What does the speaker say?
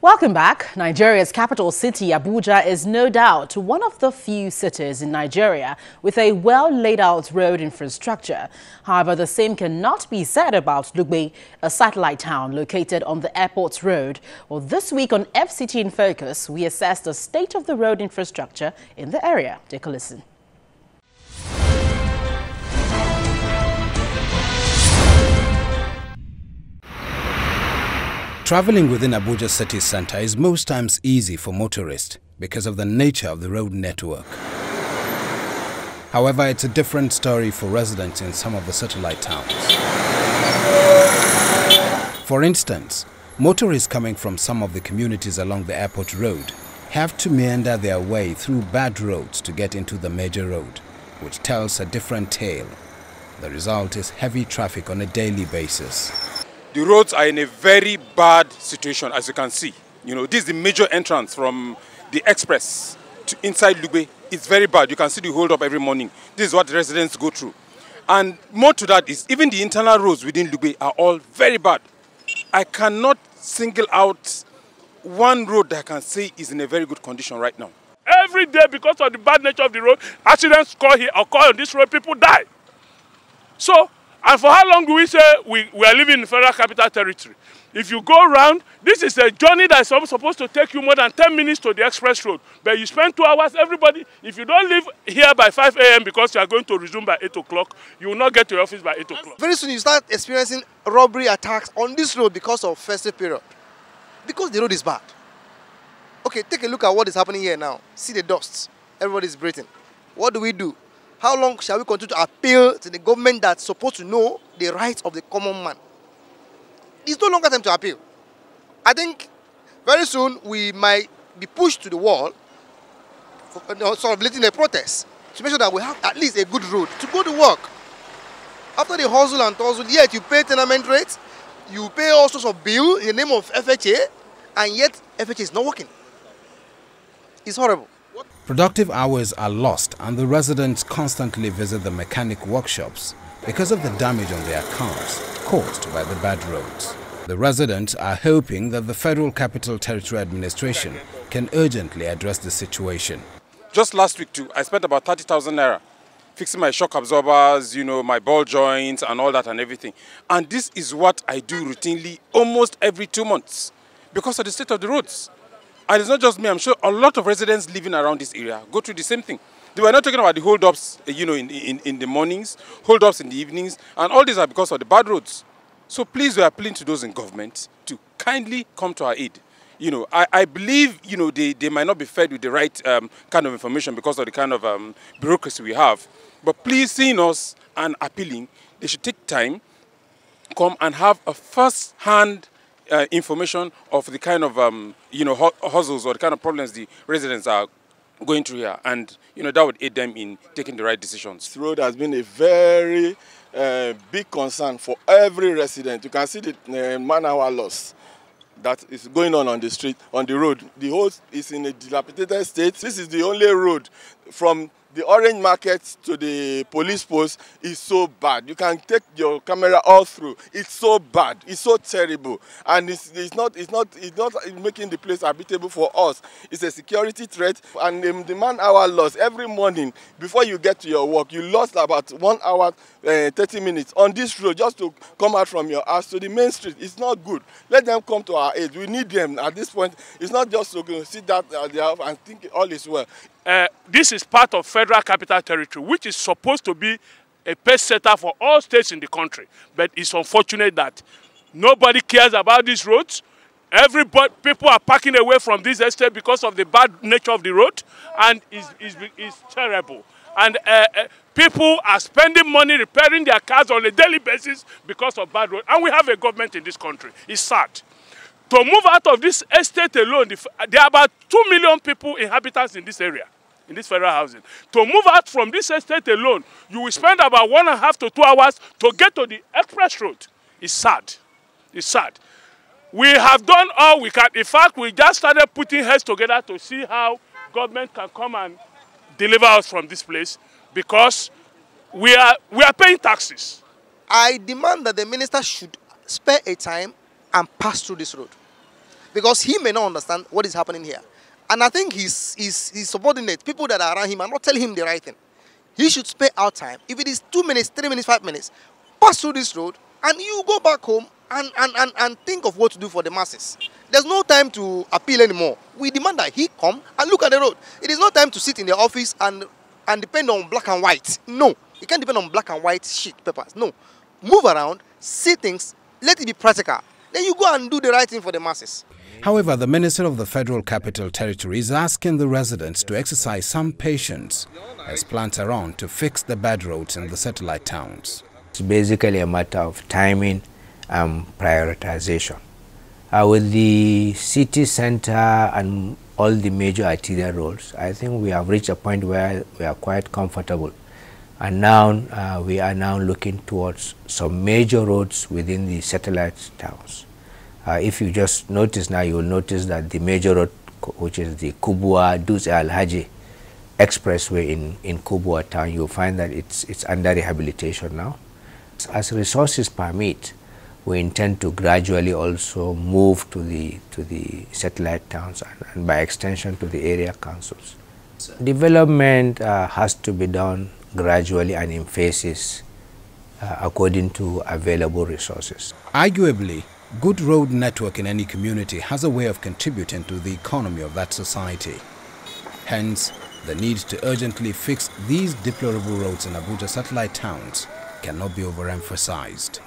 Welcome back. Nigeria's capital city, Abuja, is no doubt one of the few cities in Nigeria with a well-laid-out road infrastructure. However, the same cannot be said about Lugbe, a satellite town located on the airport road. Well, this week on FCT in Focus, we assess the state of the road infrastructure in the area. Take a listen. Traveling within Abuja city centre is most times easy for motorists because of the nature of the road network. However, it's a different story for residents in some of the satellite towns. For instance, motorists coming from some of the communities along the airport road have to meander their way through bad roads to get into the major road, which tells a different tale. The result is heavy traffic on a daily basis. The roads are in a very bad situation, as you can see. This is the major entrance from the express to inside Lugbe. It's very bad. You can see the hold up every morning. This is what the residents go through. And more to that is even the internal roads within Lugbe are all very bad. I cannot single out one road that I can say is in a very good condition right now. Every day, because of the bad nature of the road, accidents occur on this road, people die. So, and for how long do we say we are living in Federal Capital Territory? If you go around, this is a journey that is supposed to take you more than 10 minutes to the express road. But you spend 2 hours, everybody, if you don't leave here by 5 a.m. because you are going to resume by 8 o'clock, you will not get to your office by 8 o'clock. Very soon you start experiencing robbery attacks on this road because of festive period. Because the road is bad. Okay, take a look at what is happening here now. See the dust. Everybody is breathing. What do? How long shall we continue to appeal to the government that's supposed to know the rights of the common man? It's no longer time to appeal. I think very soon we might be pushed to the wall, sort of leading a protest, to make sure that we have at least a good road to go to work. After the hustle and tussle, yet you pay tenement rates, you pay all sorts of bills in the name of FHA, and yet FHA is not working. It's horrible. Productive hours are lost and the residents constantly visit the mechanic workshops because of the damage on their cars caused by the bad roads. The residents are hoping that the Federal Capital Territory Administration can urgently address the situation. Just last week too, I spent about 30,000 naira fixing my shock absorbers, my ball joints and all that and everything. And this is what I do routinely almost every 2 months because of the state of the roads. And it's not just me, I'm sure a lot of residents living around this area go through the same thing. They were not talking about the hold-ups, in the mornings, hold-ups in the evenings, and all these are because of the bad roads. So please, we are appealing to those in government to kindly come to our aid. I believe, they might not be fed with the right kind of information because of the kind of bureaucracy we have. But please, seeing us and appealing, they should take time, come and have a first-hand information of the kind of hustles or the kind of problems the residents are going through here, and that would aid them in taking the right decisions. This road has been a very big concern for every resident. You can see the man-hour loss that is going on the street, on the road. The whole is in a dilapidated state. This is the only road from the Orange Market to the police post is so bad. You can take your camera all through. It's so bad. It's so terrible, and it's not making the place habitable for us. It's a security threat, and the man-hour loss every morning before you get to your work, you lost about 1 hour 30 minutes on this road just to come out from your house to the main street. It's not good. Let them come to our aid. We need them at this point. It's not just to sit that there and think all is well. This is part of Federal Capital Territory, which is supposed to be a pace setter for all states in the country. But it's unfortunate that nobody cares about these roads. People are parking away from this estate because of the bad nature of the road, and it's terrible. And people are spending money repairing their cars on a daily basis because of bad roads. And we have a government in this country. It's sad. To move out of this estate alone, there are about 2 million people, inhabitants in this area, in this federal housing. To move out from this estate alone, you will spend about 1.5 to 2 hours to get to the express road. It's sad. It's sad. We have done all we can. In fact, we just started putting heads together to see how government can come and deliver us from this place, because we are paying taxes. I demand that the minister should spare a time and pass through this road. because he may not understand what is happening here. And I think his subordinates, people that are around him, are not telling him the right thing. He should spare out time. If it is 2 minutes, 3 minutes, 5 minutes, pass through this road and you go back home and think of what to do for the masses. There's no time to appeal anymore. We demand that he come and look at the road. It is not time to sit in the office and depend on black and white. No, you can't depend on black and white sheet papers. No, move around, see things, let it be practical. Then you go and do the right thing for the masses. However, the Minister of the Federal Capital Territory is asking the residents to exercise some patience as plans are on to fix the bad roads in the satellite towns. It's basically a matter of timing and prioritization. With the city center and all the major arterial roads, I think we have reached a point where we are quite comfortable. And now we are now looking towards some major roads within the satellite towns. If you just notice now, you will notice that the major road, which is the Kubwa Dutse Alhaji Expressway in Kubwa town, you'll find that it's under rehabilitation now. As resources permit, we intend to gradually also move to the satellite towns and by extension to the area councils. Development has to be done gradually and in phases according to available resources. Arguably, good road network in any community has a way of contributing to the economy of that society. Hence, the need to urgently fix these deplorable roads in Abuja satellite towns cannot be overemphasized.